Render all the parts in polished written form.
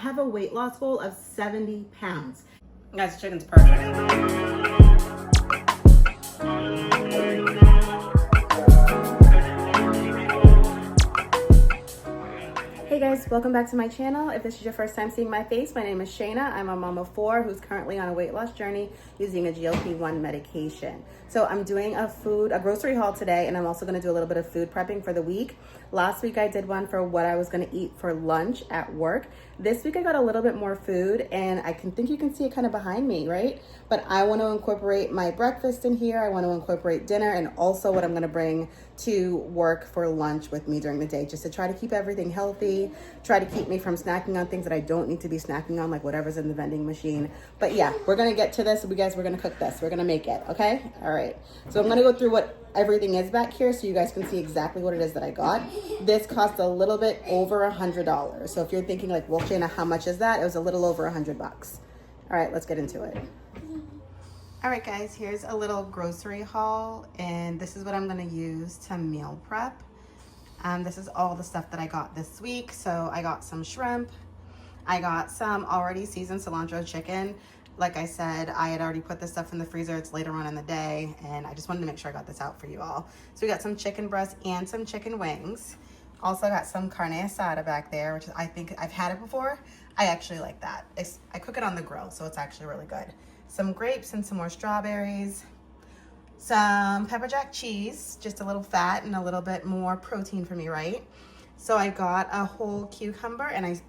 have a weight loss goal of 70 pounds. Guys, chicken's perfect. Hey guys, welcome back to my channel. If this is your first time seeing my face, my name is Shayna. I'm a mom of 4 who's currently on a weight loss journey using a GLP-1 medication. So I'm doing a grocery haul today, and I'm also gonna do a little bit of food prepping for the week. Last week I did one for what I was gonna eat for lunch at work. This week I got a little bit more food, and I think you can see it kind of behind me, right? But I wanna incorporate my breakfast in here. I wanna incorporate dinner, and also what I'm gonna bring to work for lunch with me during the day, just to try to keep everything healthy, try to keep me from snacking on things that I don't need to be snacking on, like whatever's in the vending machine. But yeah, we're gonna get to this. We're gonna cook this. We're gonna make it, okay? All right. So I'm gonna go through what everything is back here so you guys can see exactly what it is that I got. This cost a little bit over $100. So if you're thinking like, well, Shayna, how much is that? It was a little over $100. All right, let's get into it. All right, guys, here's a little grocery haul, and this is what I'm gonna use to meal prep. This is all the stuff that I got this week. So I got some shrimp. I got some already seasoned cilantro chicken. Like I said, I had already put this stuff in the freezer. It's later on in the day, and I just wanted to make sure I got this out for you all. So we got some chicken breast and some chicken wings. Also got some carne asada back there, which I think I've had it before. I actually like that. I cook it on the grill, so it's actually really good. Some grapes and some more strawberries. Some pepper jack cheese, just a little fat and a little bit more protein for me, right? So I got a whole cucumber, and I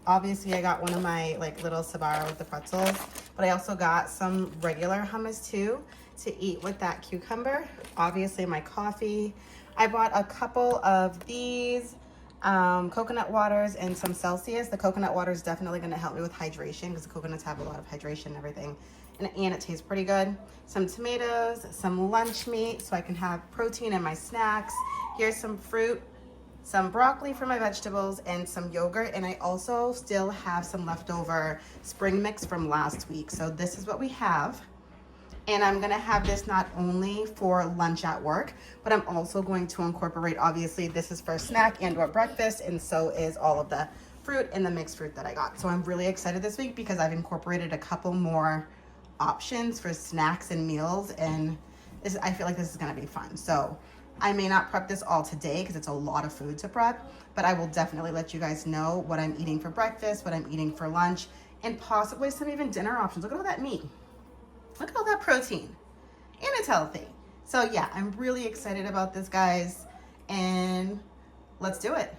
got one of my like little Sbarro with the pretzels, but I also got some regular hummus too to eat with that cucumber. Obviously my coffee. I bought a couple of these coconut waters and some Celsius. The coconut water is definitely going to help me with hydration because the coconuts have a lot of hydration and everything. And it tastes pretty good. Some tomatoes, some lunch meat so I can have protein in my snacks. Here's some fruit, some broccoli for my vegetables, and some yogurt. And I also still have some leftover spring mix from last week. So this is what we have. And I'm gonna have this not only for lunch at work, but I'm also going to incorporate, obviously this is for snack and or breakfast, and so is all of the fruit and the mixed fruit that I got. So I'm really excited this week because I've incorporated a couple more options for snacks and meals, and I feel like this is gonna be fun. So I may not prep this all today because it's a lot of food to prep, but I will definitely let you guys know what I'm eating for breakfast, what I'm eating for lunch, and possibly some even dinner options. Look at all that meat. Look at all that protein, and it's healthy. So yeah, I'm really excited about this, guys, and let's do it.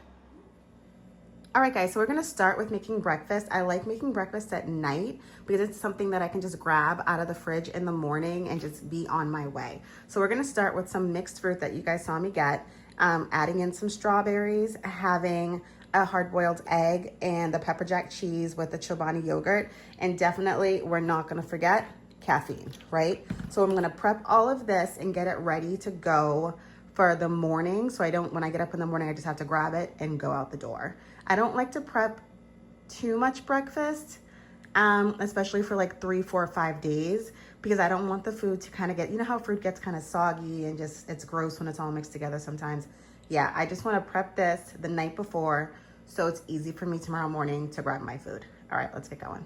All right, guys, so we're gonna start with making breakfast. I like making breakfast at night because it's something that I can just grab out of the fridge in the morning and just be on my way. So we're gonna start with some mixed fruit that you guys saw me get, adding in some strawberries, having a hard-boiled egg, and the pepper jack cheese with the Chobani yogurt. And definitely, we're not gonna forget caffeine, right? So I'm gonna prep all of this and get it ready to go for the morning. So when I get up in the morning, I just have to grab it and go out the door. I don't like to prep too much breakfast, especially for like 3, 4, 5 days, because I don't want the food to kind of get, you know how fruit gets kind of soggy and just, it's gross when it's all mixed together sometimes. Yeah, I just want to prep this the night before so it's easy for me tomorrow morning to grab my food. All right, let's get going.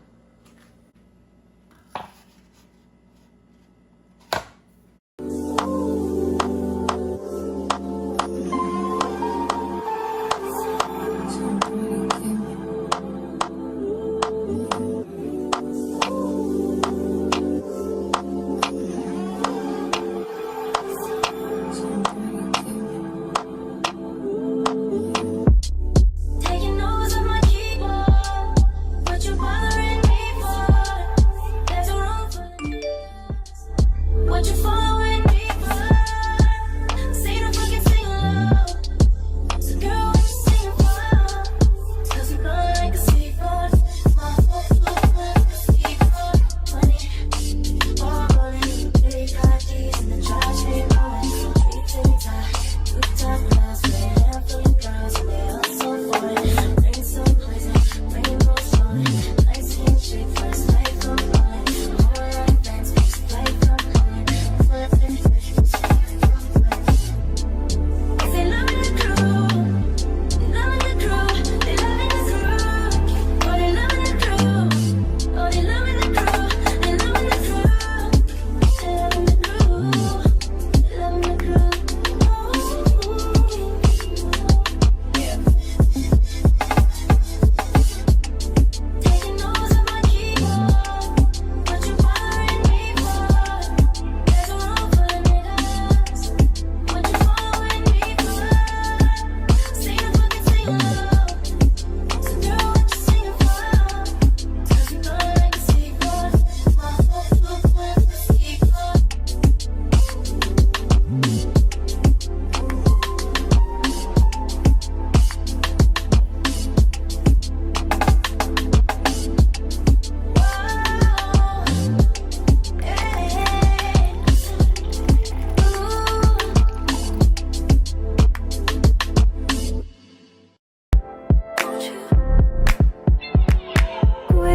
Taking notes on my keyboard, but you're bothering me.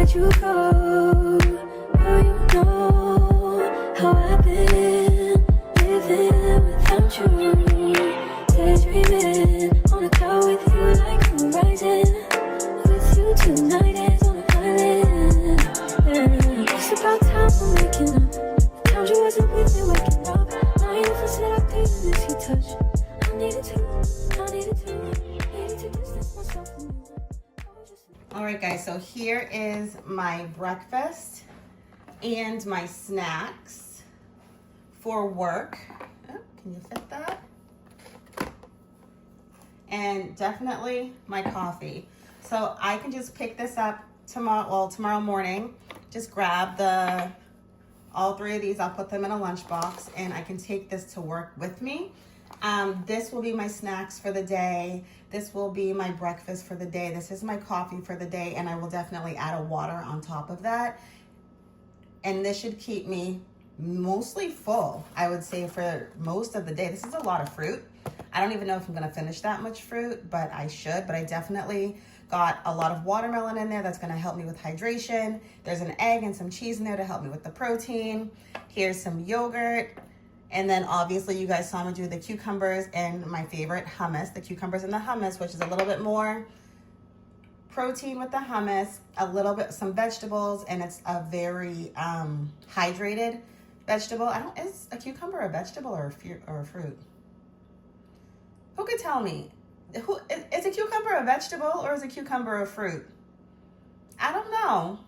let you go. Girl, you know how I've been living without you. Daydreaming on a cloud with you like horizon. With you tonight is on an island. Yeah. It's about time we're making up. Found you wasn't with me waking up. Now you for said I didn't miss your touch. I needed to distance myself from you. All right, guys, so here is my breakfast and my snacks for work. Oh, can you fit that? And definitely my coffee. So I can just pick this up tomorrow morning. Just grab all three of these. I'll put them in a lunchbox and I can take this to work with me. This will be my snacks for the day. This will be my breakfast for the day. This is my coffee for the day, and I will definitely add a water on top of that. And this should keep me mostly full, I would say, for most of the day. This is a lot of fruit. I don't even know if I'm gonna finish that much fruit, but I should. But I definitely got a lot of watermelon in there. That's gonna help me with hydration. There's an egg and some cheese in there to help me with the protein. Here's some yogurt. And then obviously you guys saw me do the cucumbers and my favorite hummus, the cucumbers and the hummus, which is a little bit more protein with the hummus, some vegetables, and it's a very hydrated vegetable. Is a cucumber a vegetable or a fruit? Who could tell me? Is a cucumber a vegetable or is a cucumber a fruit? I don't know.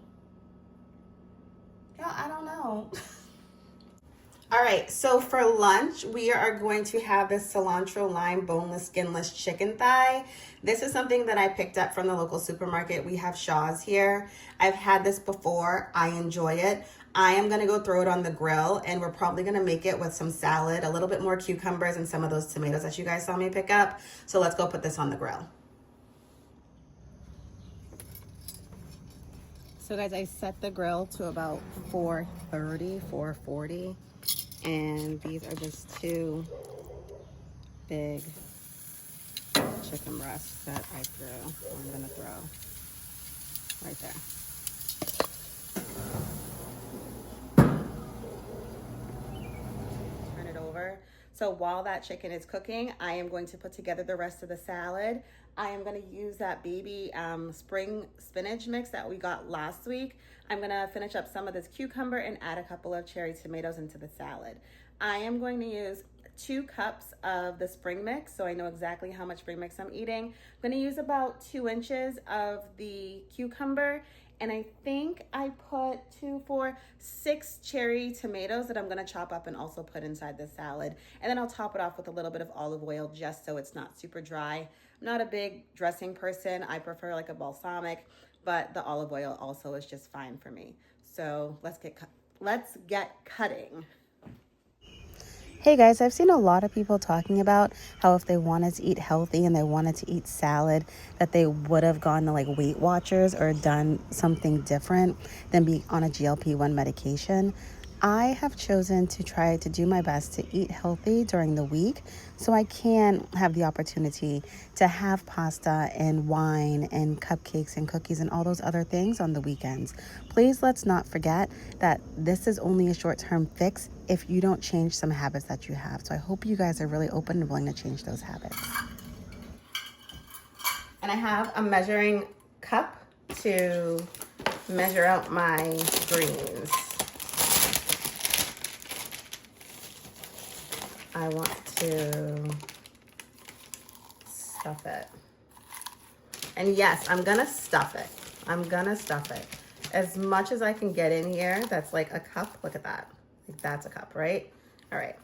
Yeah, I don't know. All right, so for lunch, we are going to have this cilantro lime boneless, skinless chicken thigh. This is something that I picked up from the local supermarket. We have Shaw's here. I've had this before. I enjoy it. I am gonna go throw it on the grill, and we're probably gonna make it with some salad, a little bit more cucumbers, and some of those tomatoes that you guys saw me pick up. So let's go put this on the grill. So guys, I set the grill to about 4:30, 4:40. And these are just two big chicken breasts that I threw. I'm gonna throw right there. Turn it over. So while that chicken is cooking, I am going to put together the rest of the salad. I am gonna use that baby spring spinach mix that we got last week. I'm gonna finish up some of this cucumber and add a couple of cherry tomatoes into the salad. I am going to use 2 cups of the spring mix, so I know exactly how much spring mix I'm eating. I'm gonna use about 2 inches of the cucumber, and I think I put 6 cherry tomatoes that I'm gonna chop up and also put inside the salad. And then I'll top it off with a little bit of olive oil just so it's not super dry. I'm not a big dressing person. I prefer like a balsamic, but the olive oil also is just fine for me. So let's get cutting. Hey guys, I've seen a lot of people talking about how if they wanted to eat healthy and they wanted to eat salad, that they would have gone to like Weight Watchers or done something different than be on a GLP-1 medication. I have chosen to try to do my best to eat healthy during the week so I can have the opportunity to have pasta and wine and cupcakes and cookies and all those other things on the weekends. Please let's not forget that this is only a short-term fix if you don't change some habits that you have. So I hope you guys are really open and willing to change those habits. And I have a measuring cup to measure out my greens. I want to stuff it. And yes, I'm gonna stuff it. I'm gonna stuff it. As much as I can get in here, that's like a cup. Look at that. Like that's a cup, right? All right.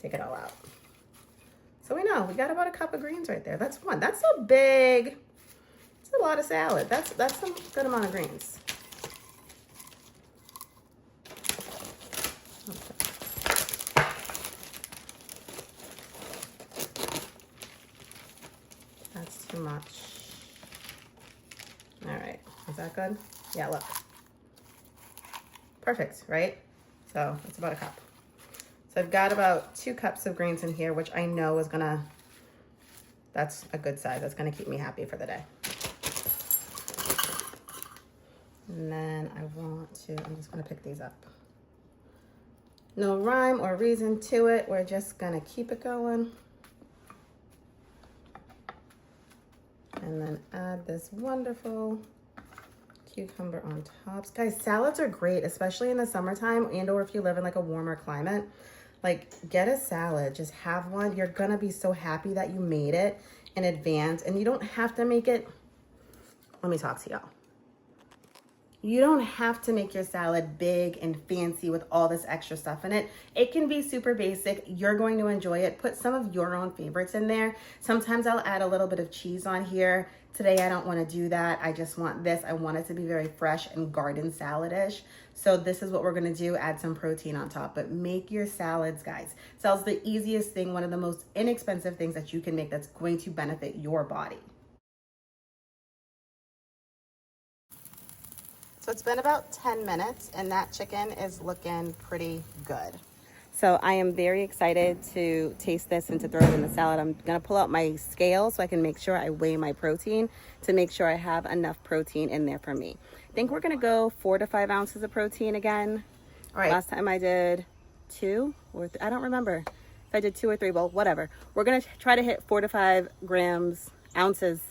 Take it all out. So we know we got about a cup of greens right there. That's one. That's a big, it's a lot of salad. That's some good amount of greens. That's too much. All right, is that good? Yeah, look. Perfect, right? So it's about a cup. So I've got about 2 cups of greens in here, which I know is gonna, that's a good size. That's gonna keep me happy for the day. And then I'm just gonna pick these up. No rhyme or reason to it. We're just gonna keep it going. And then add this wonderful cucumber on top. Guys, salads are great, especially in the summertime and or if you live in like a warmer climate. Like, get a salad, just have one. You're gonna be so happy that you made it in advance, and you don't have to make it. Let me talk to y'all. You don't have to make your salad big and fancy with all this extra stuff in it. It can be super basic. You're going to enjoy it. Put some of your own favorites in there. Sometimes I'll add a little bit of cheese on here. Today I don't want to do that. I just want this. I want it to be very fresh and garden salad-ish. So this is what we're going to do. Add some protein on top. But make your salads, guys. Salad's the easiest thing, one of the most inexpensive things that you can make that's going to benefit your body. So it's been about 10 minutes and that chicken is looking pretty good. So I am very excited to taste this and to throw it in the salad. I'm gonna pull out my scale so I can make sure I weigh my protein to make sure I have enough protein in there for me. I think we're gonna go 4 to 5 ounces of protein again. All right. Last time I did 2 or I don't remember if I did 2 or 3, well, whatever. We're gonna try to hit 4 to 5 ounces.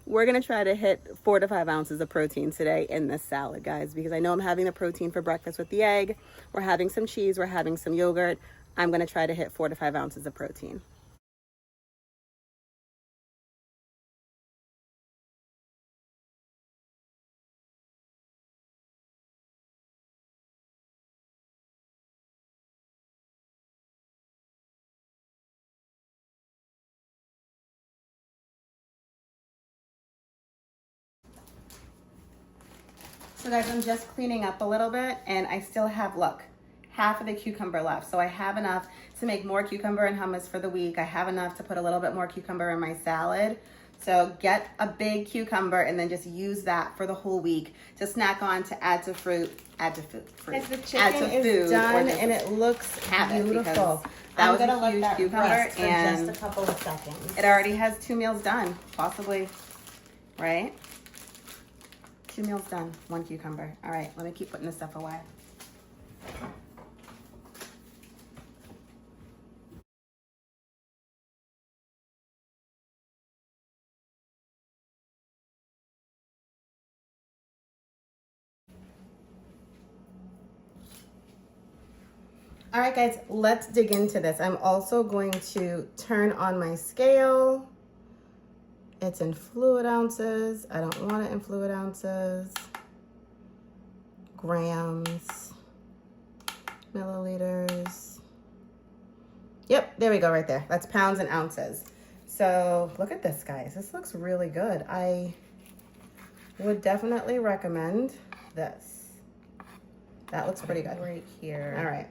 We're gonna try to hit 4 to 5 ounces of protein today in this salad, guys, because I know I'm having the protein for breakfast with the egg. We're having some cheese, we're having some yogurt. I'm gonna try to hit 4 to 5 ounces of protein. So guys, I'm just cleaning up a little bit and I still have, look, half of the cucumber left. So I have enough to make more cucumber and hummus for the week. I have enough to put a little bit more cucumber in my salad. So get a big cucumber and then just use that for the whole week to snack on, to add to fruit, Guys, the chicken is done and it looks beautiful. That was a huge cucumber and just a couple of seconds. it already has 2 meals done, possibly, right? 2 meals done, 1 cucumber. All right, let me keep putting this stuff away. All right, guys, let's dig into this. I'm also going to turn on my scale. It's in fluid ounces. I don't want it in fluid ounces. Grams, milliliters. Yep, there we go right there. That's pounds and ounces. So look at this, guys. This looks really good. I would definitely recommend this. That looks pretty good. Right here. All right.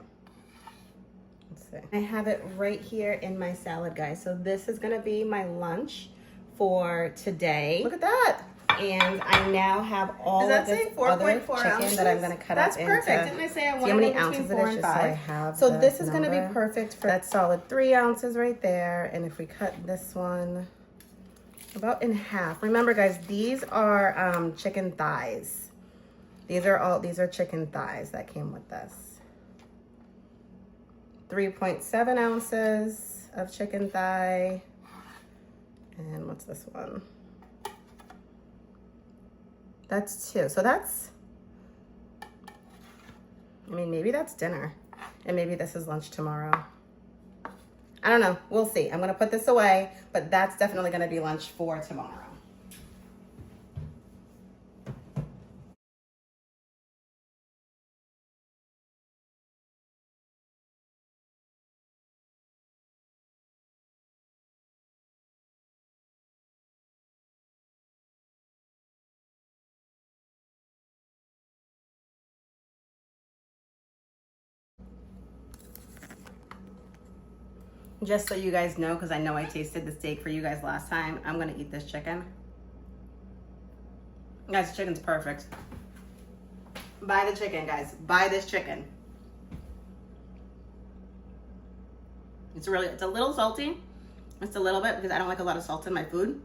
Let's see. I have it right here in my salad, guys. So this is gonna be my lunch for today. Look at that. And I now have all of this other chicken that I'm gonna cut up into. That's perfect. Didn't I say I wanted between 4 and 5? So this is gonna be perfect for that solid 3 ounces right there. And if we cut this one about in half. Remember, guys, these are chicken thighs. These are chicken thighs that came with this. 3.7 ounces of chicken thigh. And what's this one? That's 2. So that's, I mean, maybe that's dinner. And maybe this is lunch tomorrow. I don't know. We'll see. I'm going to put this away, but that's definitely going to be lunch for tomorrow. Just so you guys know, because I know I tasted the steak for you guys last time, I'm gonna eat this chicken. Guys, the chicken's perfect. Buy the chicken, guys. Buy this chicken. It's a little salty. Just a little bit, because I don't like a lot of salt in my food.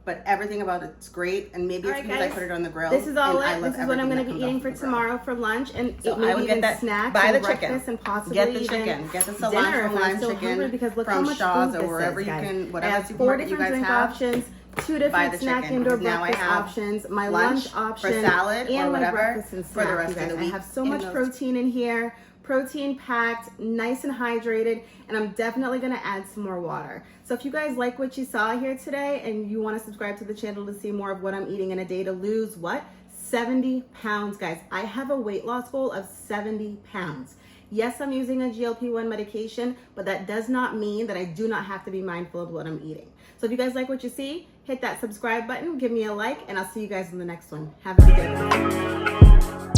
but everything about it's great. And maybe it's Alright, because I guys. put it on the grill. This is all and I it. love This is what I'm everything going to that be comes eating off for the grill. tomorrow for lunch, and So maybe I would even get that. snacks Buy and the breakfast chicken. and possibly Get the even chicken. Get the dinner cilantro if I'm lime still hungry, chicken because look how from much Shaw's food or this wherever is, you guys. can, I whatever have 4 supermarket you different guys drink have. options, 2 Buy different the snack chicken. and or Now I breakfast have options, my lunch lunch option, for salad or and my whatever breakfast and for snack. the rest You guys, of the I week. have so in much those- protein in here. Protein packed, nice and hydrated, and I'm definitely gonna add some more water. So if you guys like what you saw here today and you wanna subscribe to the channel to see more of what I'm eating in a day to lose, 70 pounds, guys. I have a weight loss goal of 70 pounds. Yes, I'm using a GLP-1 medication, but that does not mean that I do not have to be mindful of what I'm eating. So if you guys like what you see, hit that subscribe button, give me a like, and I'll see you guys in the next one. Have a good day.